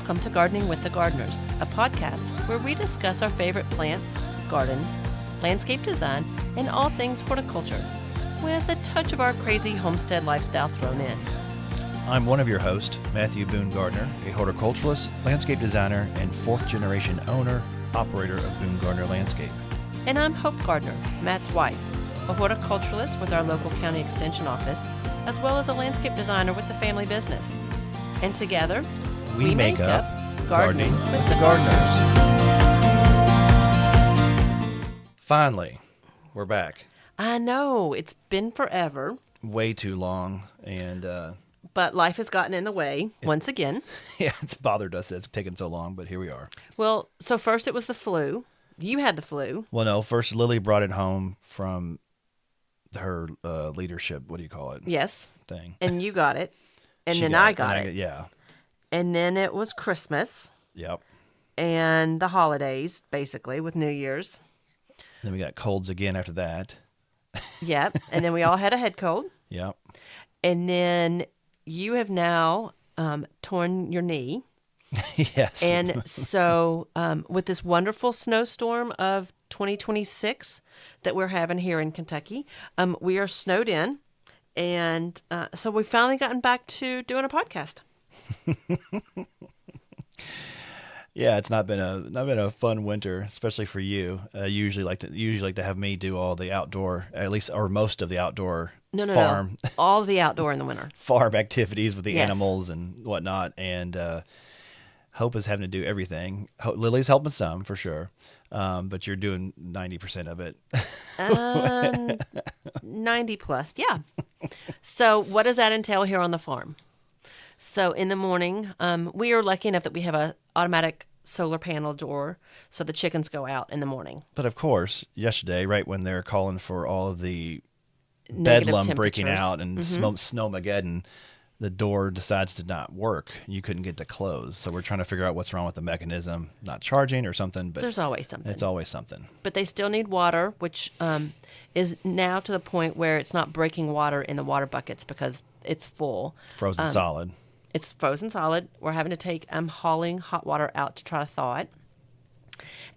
Welcome to Gardening with the Gardeners, a podcast where we discuss our favorite plants, gardens, landscape design, and all things horticulture, with a touch of our crazy homestead lifestyle thrown in. I'm one of your hosts, Matthew Boone Gardner, a horticulturalist, landscape designer, and fourth-generation owner, operator of Boone Gardner Landscape. And I'm Hope Gardner, Matt's wife, a horticulturalist with our local county extension office, as well as a landscape designer with the family business. And together, we make up Gardening with the Gardeners. Finally, we're back. I know, it's been forever. Way too long, and But life has gotten in the way, once again. yeah, it's bothered us that it's taken so long, but here we are. Well, so first it was the flu. You had the flu. Well, no, first Lily brought it home from her leadership, what do you call it? Yes. Thing. And you got it. And She then got I got it. Yeah. And then it was Christmas Yep. and the holidays, basically, with New Year's. Then we got colds again after that. Yep. And then we all had a head cold. Yep. And then you have now torn your knee. Yes. And so with this wonderful snowstorm of 2026 that we're having here in Kentucky, we are snowed in. And so we've finally gotten back to doing a podcast. Yeah, it's not been a fun winter, especially for you. You usually like to have me do all the outdoor, at least or most of the outdoor farm No. All the outdoor in the winter. farm activities with the Yes. animals and whatnot. And Hope is having to do everything. Lily's helping some for sure, but you're doing 90% of it. 90 plus, yeah. So what does that entail here on the farm? So in the morning, we are lucky enough that we have a automatic solar panel door, so the chickens go out in the morning. But of course, yesterday, right when they're calling for all of the Negative bedlam breaking temperatures. out and snowmageddon, the door decides to not work. You couldn't get to close. So we're trying to figure out what's wrong with the mechanism, not charging or something, but There's always something. it's always something. But they still need water, which is now to the point where it's not breaking water in the water buckets because it's full. Frozen solid. It's frozen solid. We're having to take hauling hot water out to try to thaw it.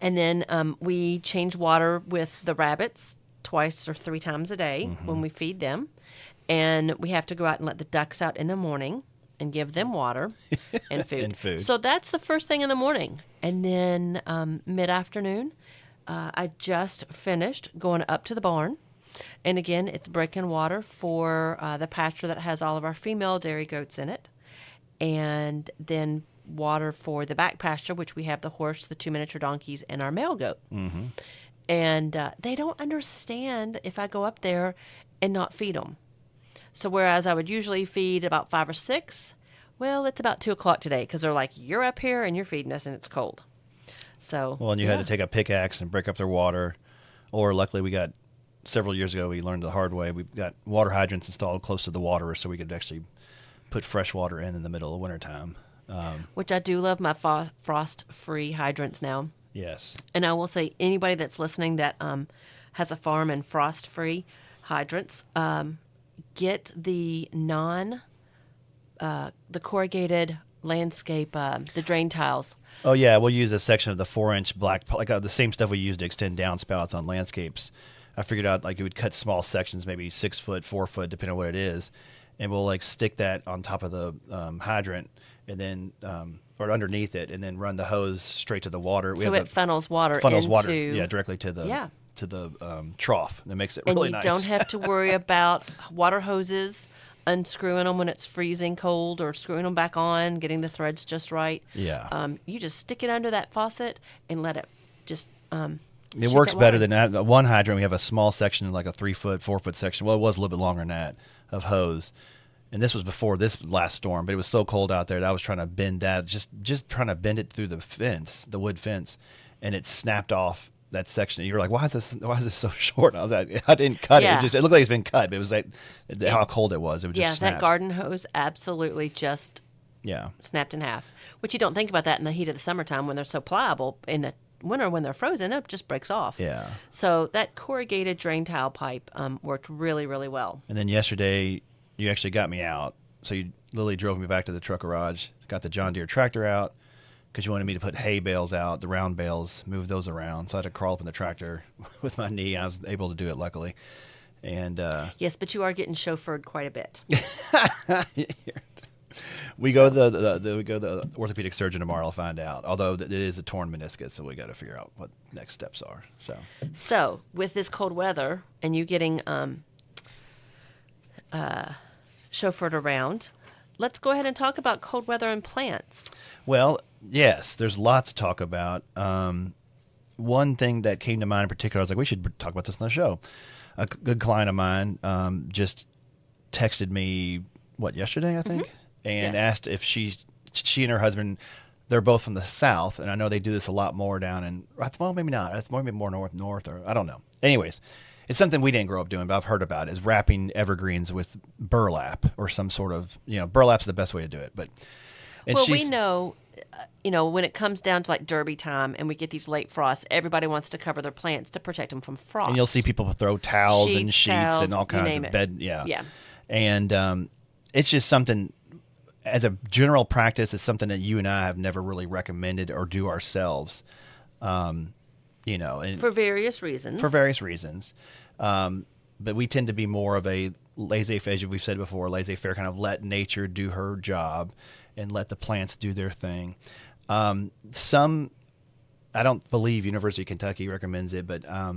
And then we change water with the rabbits twice or three times a day when we feed them. And we have to go out and let the ducks out in the morning and give them water and food. And food. So that's the first thing in the morning. And then mid-afternoon, I just finished going up to the barn. And again, it's breaking water for the pasture that has all of our female dairy goats in it. And then water for the back pasture, which we have the horse, the two miniature donkeys, and our male goat. Mm-hmm. And they don't understand if I go up there and not feed them. So whereas I would usually feed about 5 or 6, well, it's about 2 o'clock today because they're like, you're up here and you're feeding us and it's cold. So Well, and you had to take a pickaxe and break up their water. Or luckily we got, several years ago, we learned the hard way. We got water hydrants installed close to the water so we could actually put fresh water in the middle of wintertime. which I do love my frost-free hydrants now. Yes. And I will say, anybody that's listening that has a farm and frost-free hydrants, get the the corrugated landscape, the drain tiles. Oh, yeah. We'll use a section of the 4-inch black, like the same stuff we use to extend downspouts on landscapes. I figured out like you would cut small sections, maybe 6 foot, 4 foot, depending on what it is. And we'll like stick that on top of the hydrant and then, or underneath it, and then run the hose straight to the water. So it funnels water into... Yeah, directly to the trough. And it makes it And really you nice. don't have to worry about water hoses, unscrewing them when it's freezing cold or screwing them back on, getting the threads just right. Yeah. You just stick it under that faucet and let it just It works better than that. One hydrant, we have a small section, like a 3 foot, 4 foot section. Well, it was a little bit longer than that of hose. And this was before this last storm, but it was so cold out there that I was trying to bend that, just trying to bend it through the fence, the wood fence, and it snapped off that section. And you're like, why is this so short? And I was like, I didn't cut Yeah. it. It looked like it's been cut, but it was like how cold it was. It would Yeah, just snap. that garden hose absolutely just Yeah. snapped in half. Which you don't think about that in the heat of the summertime when they're so pliable. In the winter when they're frozen, it just breaks off. Yeah. So that corrugated drain tile pipe worked really, really well. And then yesterday, you actually got me out. So Lily drove me back to the truck garage, got the John Deere tractor out, because you wanted me to put hay bales out, the round bales, move those around. So I had to crawl up in the tractor with my knee. I was able to do it, luckily. And Yes, but you are getting chauffeured quite a bit. we go to the orthopedic surgeon tomorrow. I'll find out. Although it is a torn meniscus, so we got to figure out what next steps are. So with this cold weather and you getting chauffeured around, let's go ahead and talk about cold weather and plants. Well, yes, there's lots to talk about. One thing that came to mind in particular, I was like, we should talk about this on the show. A good client of mine just texted me, yesterday, I think, and Yes. asked if she and her husband, they're both from the South, and I know they do this a lot more down in, well, maybe not. It's maybe more north, or I don't know. Anyways, it's something we didn't grow up doing, but I've heard about it, is wrapping evergreens with burlap or some sort of, burlap's the best way to do it. But We know, when it comes down to like Derby time and we get these late frosts, everybody wants to cover their plants to protect them from frost. And you'll see people throw towels and sheets towels, and all you kinds name of it. bed. Yeah. Yeah. And it's just something, as a general practice, it's something that you and I have never really recommended or do ourselves. And For various reasons. But we tend to be more of a laissez-faire, as we've said before, laissez-faire, kind of let nature do her job and let the plants do their thing. I don't believe University of Kentucky recommends it, but I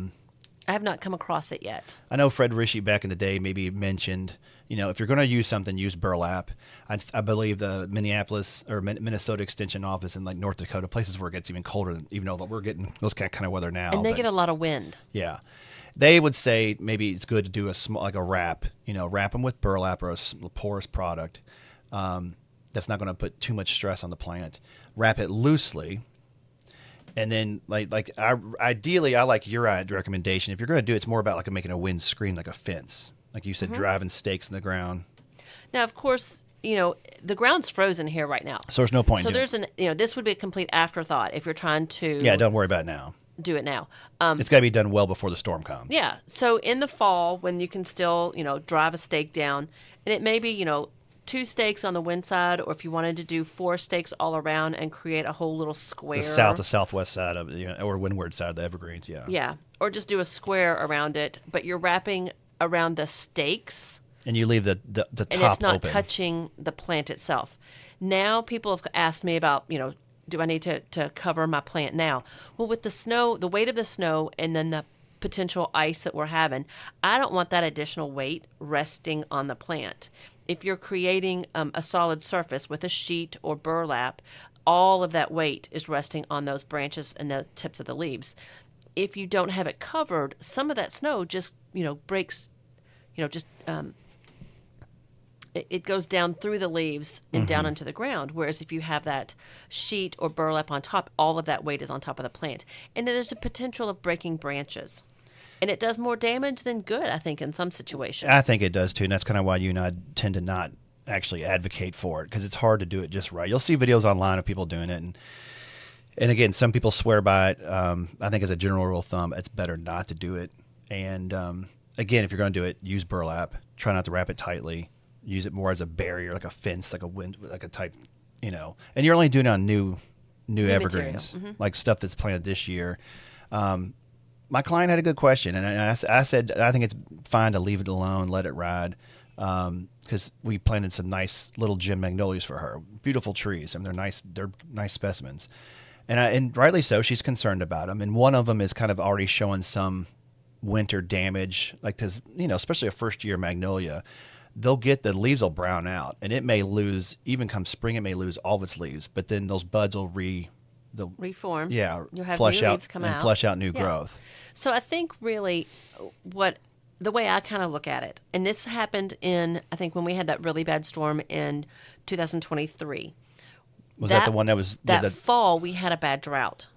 have not come across it yet. I know Fred Rishi back in the day maybe mentioned, if you're going to use something, use burlap. I believe the Minneapolis or Minnesota Extension office in like North Dakota, places where it gets even colder, even though we're getting those kind of weather now. And they get a lot of wind. Yeah. They would say maybe it's good to do a small, like a wrap, wrap them with burlap or a porous product. That's not going to put too much stress on the plant. Wrap it loosely. And then, ideally, I like your recommendation. If you're going to do it, it's more about like making a wind screen, like a fence. Like you said, driving stakes in the ground. Now, of course, the ground's frozen here right now. So there's no point in there's this would be a complete afterthought if you're trying to don't worry about it now. do it now. It's got to be done well before the storm comes. Yeah. So in the fall, when you can still, drive a stake down, and it may be, 2 stakes on the wind side, or if you wanted to do 4 stakes all around and create a whole little square. The southwest side of it, or windward side of the evergreens, yeah. Yeah. Or just do a square around it, but you're wrapping around the stakes. And you leave the top open. And it's not touching the plant itself. Now people have asked me about, do I need to cover my plant now? Well, with the snow, the weight of the snow and then the potential ice that we're having, I don't want that additional weight resting on the plant. If you're creating a solid surface with a sheet or burlap, all of that weight is resting on those branches and the tips of the leaves. If you don't have it covered, some of that snow just, breaks, it goes down through the leaves and down into the ground. Whereas if you have that sheet or burlap on top, all of that weight is on top of the plant. And then there's a potential of breaking branches. And it does more damage than good, I think, in some situations. I think it does, too. And that's kind of why you and I tend to not actually advocate for it, because it's hard to do it just right. You'll see videos online of people doing it. And again, some people swear by it. I think as a general rule of thumb, it's better not to do it. And again, if you're going to do it, use burlap. Try not to wrap it tightly. Use it more as a barrier, like a fence, like a wind, like a type, And you're only doing it on new evergreens, like stuff that's planted this year. My client had a good question, and I said I think it's fine to leave it alone, let it ride, because we planted some nice little gem magnolias for her, beautiful trees. they're nice specimens, and rightly so. She's concerned about them, and one of them is kind of already showing some winter damage, like especially a first year magnolia. The leaves will brown out, and it may lose, even come spring, it may lose all of its leaves, but then those buds will reform. Yeah, You'll have flush new out leaves come and out. flush out new growth. So I think really the way I kind of look at it, and this happened I think when we had that really bad storm in 2023. Was that the one that was... fall, we had a bad drought.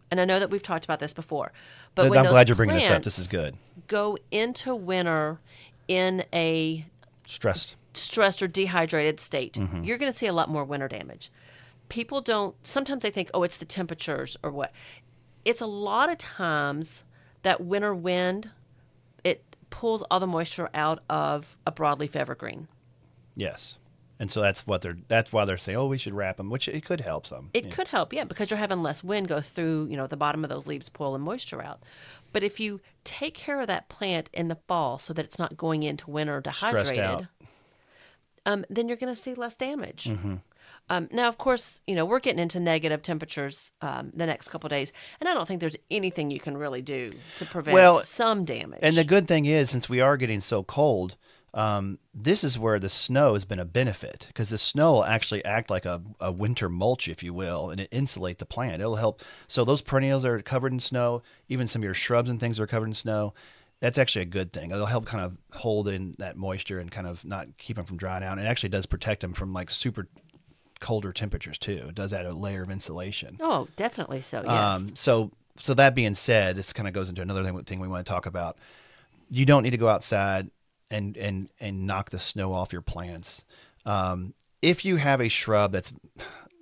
And I know that we've talked about this before. But I'm glad you're bringing this up. This is good. Go into winter in a... stressed or dehydrated state, you're going to see a lot more winter damage. People sometimes they think, it's the temperatures or what. It's a lot of times that winter wind, it pulls all the moisture out of a broadleaf evergreen. Yes. And so that's why they're saying, oh, we should wrap them, which it could help some. It could help, yeah, because you're having less wind go through, the bottom of those leaves, pulling moisture out. But if you take care of that plant in the fall so that it's not going into winter Stressed out. dehydrated, then you're going to see less damage. Mm-hmm. Now, of course, we're getting into negative temperatures the next couple of days, and I don't think there's anything you can really do to prevent some damage. And the good thing is, since we are getting so cold, this is where the snow has been a benefit, because the snow will actually act like a winter mulch, if you will, and it insulate the plant. It'll help. So those perennials that are covered in snow, even some of your shrubs and things that are covered in snow, that's actually a good thing. It'll help kind of hold in that moisture and kind of not keep them from drying out. And it actually does protect them from like super colder temperatures too. It does add a layer of insulation. Oh, definitely so, yes. So that being said, this kind of goes into another thing we want to talk about. You don't need to go outside and knock the snow off your plants. If you have a shrub that's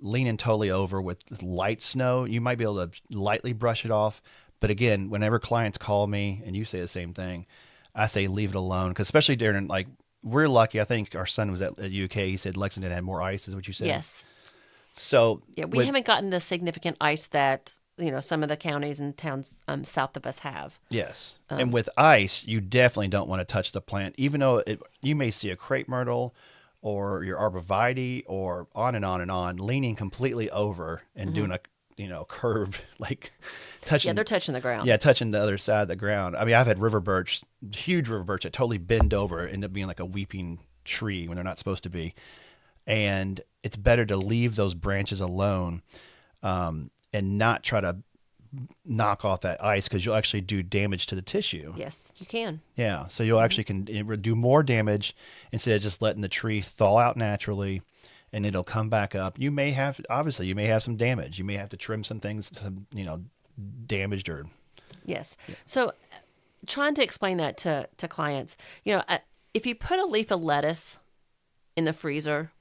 leaning totally over with light snow, you might be able to lightly brush it off. But again, whenever clients call me and you say the same thing, I say leave it alone. Because especially during, like, we're lucky. I think our son was at UK. He said Lexington had more ice, is what you said? Yes. So yeah, we haven't gotten the significant ice that some of the counties and towns south of us have. Yes, and with ice, you definitely don't want to touch the plant, even though you may see a crepe myrtle or your arborvitae or on and on and on, leaning completely over and doing a curved, like touching. Yeah, they're touching the ground. Yeah, touching the other side of the ground. I mean, I've had river birch, huge river birch that totally bend over, end up being like a weeping tree when they're not supposed to be. And it's better to leave those branches alone and not try to knock off that ice, because you'll actually do damage to the tissue. Yes, you can. Yeah, so you'll actually can do more damage instead of just letting the tree thaw out naturally, and it'll come back up. You may have some damage. You may have to trim some things, damaged or. Yes. Yeah. So, trying to explain that to clients, if you put a leaf of lettuce in the freezer,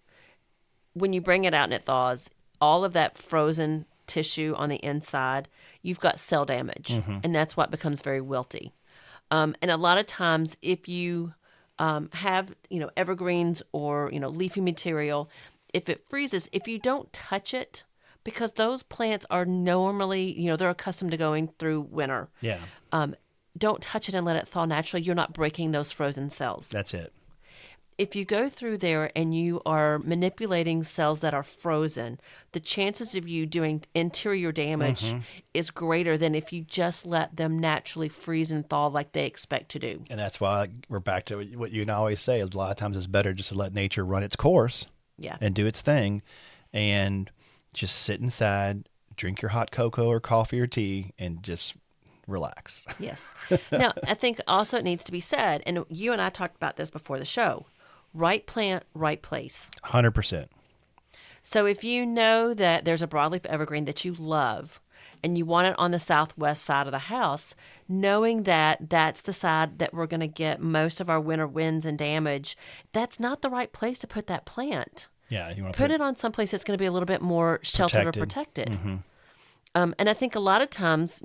when you bring it out and it thaws, all of that frozen tissue on the inside, you've got cell damage, and that's what becomes very wilty. And a lot of times, if you have evergreens or leafy material, if it freezes, if you don't touch it, because those plants are normally they're accustomed to going through winter. Yeah. Don't touch it and let it thaw naturally. You're not breaking those frozen cells. That's it. If you go through there and you are manipulating cells that are frozen, the chances of you doing interior damage is greater than if you just let them naturally freeze and thaw like they expect to do. And that's why we're back to what you and I always say. A lot of times it's better just to let nature run its course and do its thing, and just sit inside, drink your hot cocoa or coffee or tea, and just relax. Yes. Now, I think also it needs to be said, and you and I talked about this before the show, right plant, right place. 100%. So if you know that there's a broadleaf evergreen that you love and you want it on the southwest side of the house, knowing that that's the side that we're going to get most of our winter winds and damage, that's not the right place to put that plant. Yeah, you want to put it on someplace that's going to be a little bit more sheltered or protected. And I think a lot of times,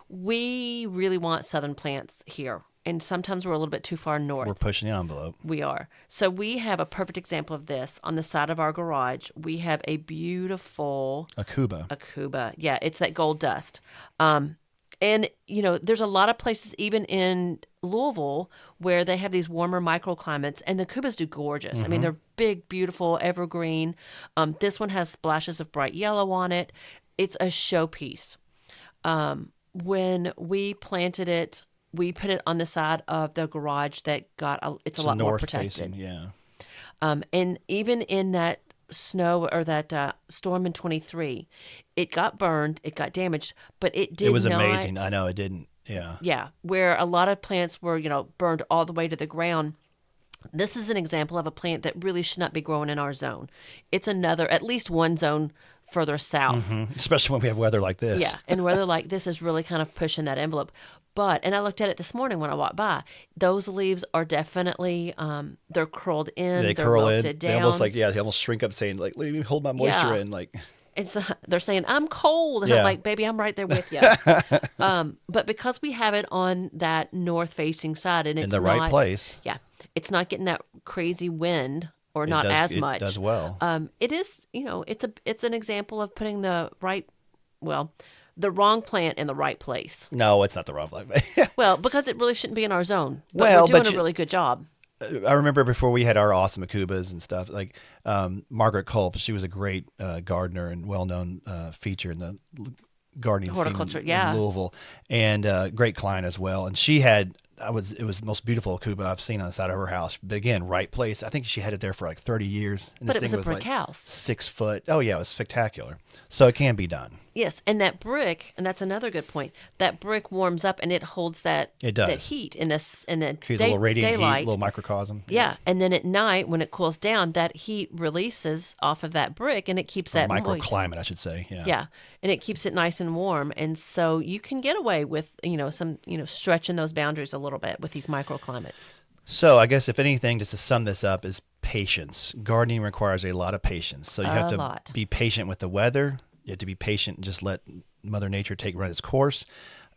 we really want southern plants here. And sometimes we're a little bit too far north. We're pushing the envelope. We are. So we have a perfect example of this on the side of our garage. We have a beautiful Akuba. Yeah, it's that gold dust. And there's a lot of places, even in Louisville, where they have these warmer microclimates, and the Akubas do gorgeous. I mean, they're big, beautiful, evergreen. This one has splashes of bright yellow on it. It's a showpiece. When we planted it, we put it on the side of the garage that it's a lot more protected. Facing, yeah. And even in that snow or that storm in 23, it got burned, it got damaged, but it did not. It was amazing. I know it didn't. Yeah. Yeah. Where a lot of plants were, burned all the way to the ground. This is an example of a plant that really should not be growing in our zone. It's at least one zone further south. Especially when we have weather like this. Yeah. And weather like this is really kind of pushing that envelope. And I looked at it this morning when I walked by. Those leaves are definitely, they're curled in. They're curl wilted down. They almost they almost shrink up, saying like, "Let me hold my moisture in." Like, they're saying, "I'm cold," and I'm like, "Baby, I'm right there with you." But because we have it on that north-facing side, and it's in the right place, it's not getting that crazy wind or not as It much. does well. It is, it's an example of putting the wrong plant in the right place. No, it's not the wrong place. Well, because it really shouldn't be in our zone. But Well, we're doing but a really good job. I remember before we had our awesome Akubas and stuff, like Margaret Culp, she was a great gardener and well-known feature in the gardening Horticulture, scene yeah. in Louisville, and great client as well. And she had, it was the most beautiful Akuba I've seen on the side of her house. But again, right place. I think she had it there for like 30 years. And But this it was thing a brick like house. 6 foot. Oh yeah, it was spectacular. So it can be done. Yes, and that brick, and that's another good point. That brick warms up and it holds that It does. that heat in the Creates a little radiant daylight. heat, little microcosm. Yeah, and then at night when it cools down, that heat releases off of that brick and it keeps that moist. Microclimate, I should say. Yeah. Yeah, and it keeps it nice and warm, and so you can get away with some stretching those boundaries a little bit with these microclimates. So I guess if anything, just to sum this up, is patience. Gardening requires a lot of patience. So you have to lot. be patient with the weather. You have to be patient and just let Mother Nature run its course.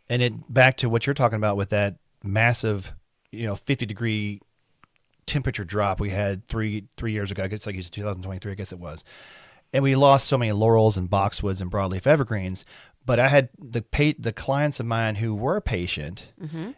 And it back to what you're talking about with that massive, 50-degree temperature drop we had three years ago. I guess like it's 2023, I guess it was. And we lost so many laurels and boxwoods and broadleaf evergreens. But I had the clients of mine who were patient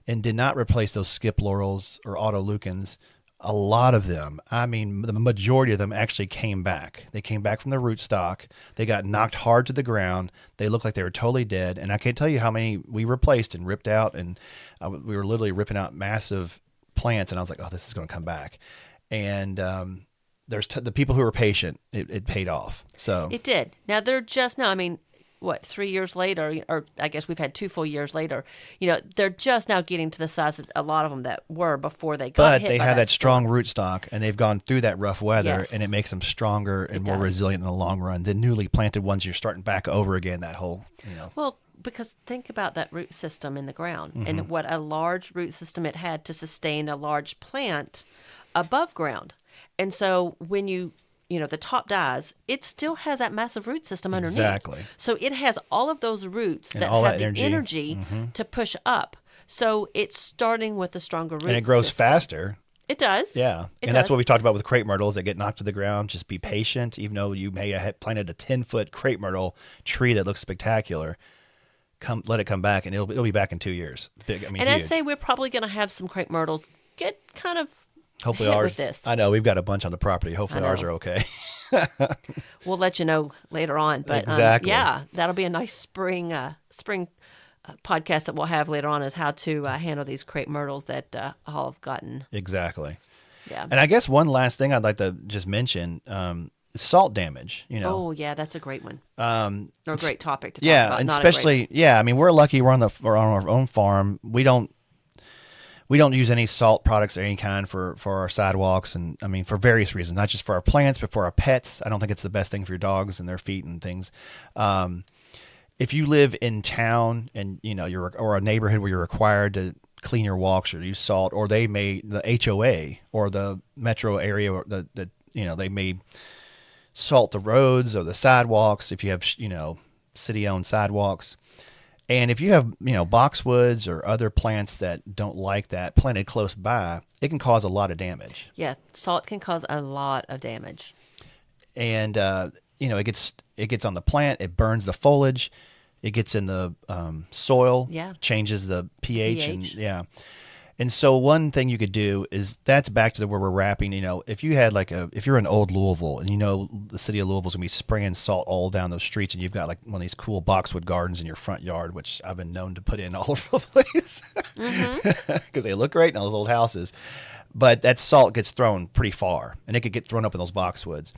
and did not replace those skip laurels or autoleucans. A lot of them, I mean, the majority of them actually came back. They came back from the rootstock. They got knocked hard to the ground. They looked like they were totally dead. And I can't tell you how many we replaced and ripped out. And we were literally ripping out massive plants. And I was like, oh, this is going to come back. And there's the people who were patient, it paid off. So It did. Now they're just now. I mean, what, 3 years later, or I guess we've had 2 full years later. They're just now getting to the size of a lot of them that were before they got But hit they by have that storm. strong rootstock, and they've gone through that rough weather, Yes. and it makes them stronger and more does. resilient in the long run. The newly planted ones, you're starting back over again. That whole, Well, because think about that root system in the ground Mm-hmm. and what a large root system it had to sustain a large plant above ground. And so when the top dies, it still has that massive root system underneath. Exactly. So it has all of those roots And that all have that the energy. energy to push up. So it's starting with a stronger root and it grows system. faster. It does. Yeah, It and that's does. what we talked about with crepe myrtles that get knocked to the ground. Just be patient, even though you may have planted a 10-foot crepe myrtle tree that looks spectacular. Let it come back, and it'll be back in 2 years. Big, And huge. I'd say we're probably going to have some crepe myrtles get kind of Hopefully hit ours. with this. I know we've got a bunch on the property. Hopefully I ours know. are okay. We'll let you know later on. But Exactly. yeah, that'll be a nice spring podcast that we'll have later on is how to handle these crepe myrtles that all have gotten. Exactly. Yeah. And I guess one last thing I'd like to just mention, salt damage, Oh yeah, that's a great one. Or a great topic to talk yeah, about. and not a great- especially, I mean, we're lucky we're on our own farm. We don't use any salt products of any kind for our sidewalks. And I mean, for various reasons, not just for our plants, but for our pets. I don't think it's the best thing for your dogs and their feet and things. If you live in town and, or a neighborhood where you're required to clean your walks or use salt, or the HOA or the metro area, or they may salt the roads or the sidewalks if you have, city-owned sidewalks. And if you have, boxwoods or other plants that don't like that planted close by, it can cause a lot of damage. Yeah, salt can cause a lot of damage. And, it gets on the plant, it burns the foliage, it gets in the soil, Yeah. changes the pH. pH. And so one thing you could do is that's back to where we're wrapping. If you had if you're in old Louisville and the city of Louisville's gonna be spraying salt all down those streets, and you've got like one of these cool boxwood gardens in your front yard, which I've been known to put in all over the place because they look great in those old houses. But that salt gets thrown pretty far, and it could get thrown up in those boxwoods.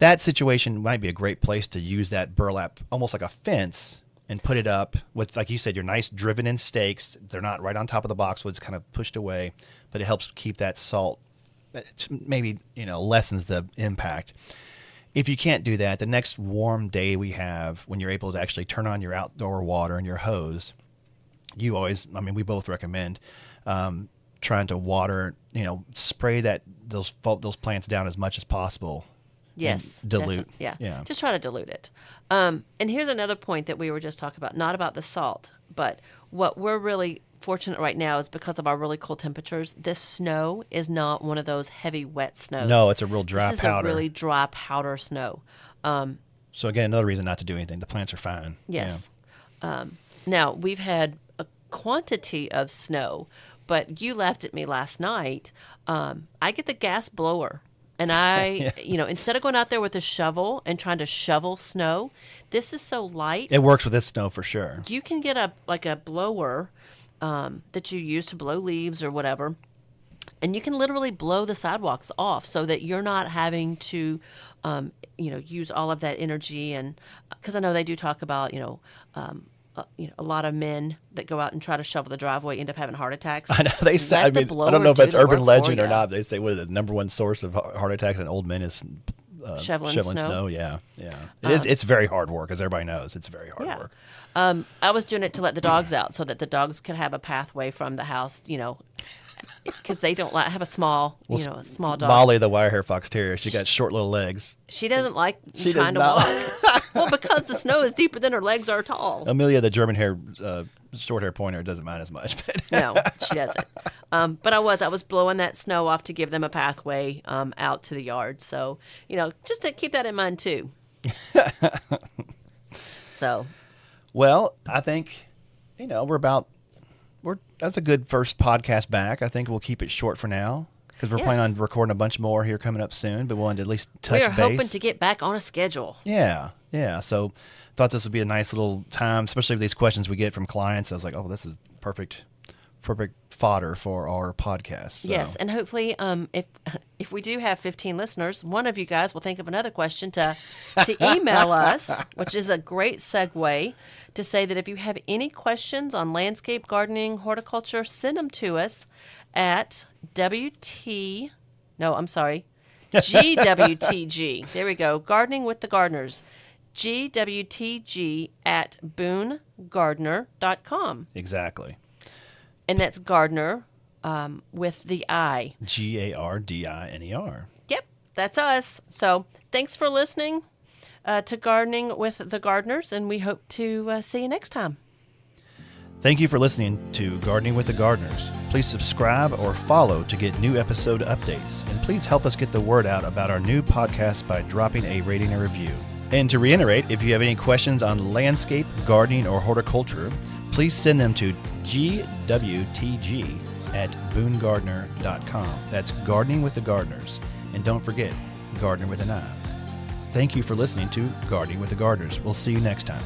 That situation might be a great place to use that burlap, almost like a fence, and put it up with, like you said, your nice driven-in stakes. They're not right on top of the boxwoods, kind of pushed away, but it helps keep that salt, maybe, lessens the impact. If you can't do that, the next warm day we have, when you're able to actually turn on your outdoor water and your hose, we both recommend trying to water, spray those plants down as much as possible. Yes. Dilute. Yeah. Just try to dilute it. And here's another point that we were just talking about, not about the salt, but what we're really fortunate right now is because of our really cool temperatures. This snow is not one of those heavy, wet snows. No, it's a real dry this is powder. a really dry powder snow. So again, another reason not to do anything. The plants are fine. Yes. Now, we've had a quantity of snow, but you laughed at me last night. I get the gas blower, and I, instead of going out there with a shovel and trying to shovel snow, this is so light. It works with this snow for sure. You can get a blower that you use to blow leaves or whatever, and you can literally blow the sidewalks off so that you're not having to, use all of that energy. And because I know they do talk about, a lot of men that go out and try to shovel the driveway end up having heart attacks. I know they say. I don't know if that's urban legend or not. They say what is the number one source of heart attacks in old men is shoveling snow. Yeah. It is. It's very hard work, as everybody knows. It's very hard work. I was doing it to let the dogs out so that the dogs could have a pathway from the house, because they don't have a small, a small dog. Molly, the wire hair fox terrier, she got short little legs. She doesn't like trying to walk. Well, because the snow is deeper than her legs are tall. Amelia, the German hair, short hair pointer, doesn't mind as much. But No, she doesn't. But I was blowing that snow off to give them a pathway out to the yard. So, just to keep that in mind too. So. Well, I think, that's a good first podcast back. I think we'll keep it short for now because we're planning on recording a bunch more here coming up soon, but we wanted to at least touch base. We are hoping to get back on a schedule. Yeah. So thought this would be a nice little time, especially with these questions we get from clients. I was like, oh, this is perfect fodder for our podcast. So. Yes, and hopefully, if we do have 15 listeners, one of you guys will think of another question to email us, which is a great segue to say that if you have any questions on landscape, gardening, horticulture, send them to us at GWTG. There we go. Gardening with the Gardeners. GWTG at BooneGardner.com. Exactly. And that's Gardner with the I. GARDINER. Yep, that's us. So thanks for listening to Gardening with the Gardeners, and we hope to see you next time. Thank you for listening to Gardening with the Gardeners. Please subscribe or follow to get new episode updates. And please help us get the word out about our new podcast by dropping a rating and review. And to reiterate, if you have any questions on landscape, gardening, or horticulture, please send them to GWTG at BooneGardner.com. That's Gardening with the Gardeners. And don't forget, Gardner with an I. Thank you for listening to Gardening with the Gardeners. We'll see you next time.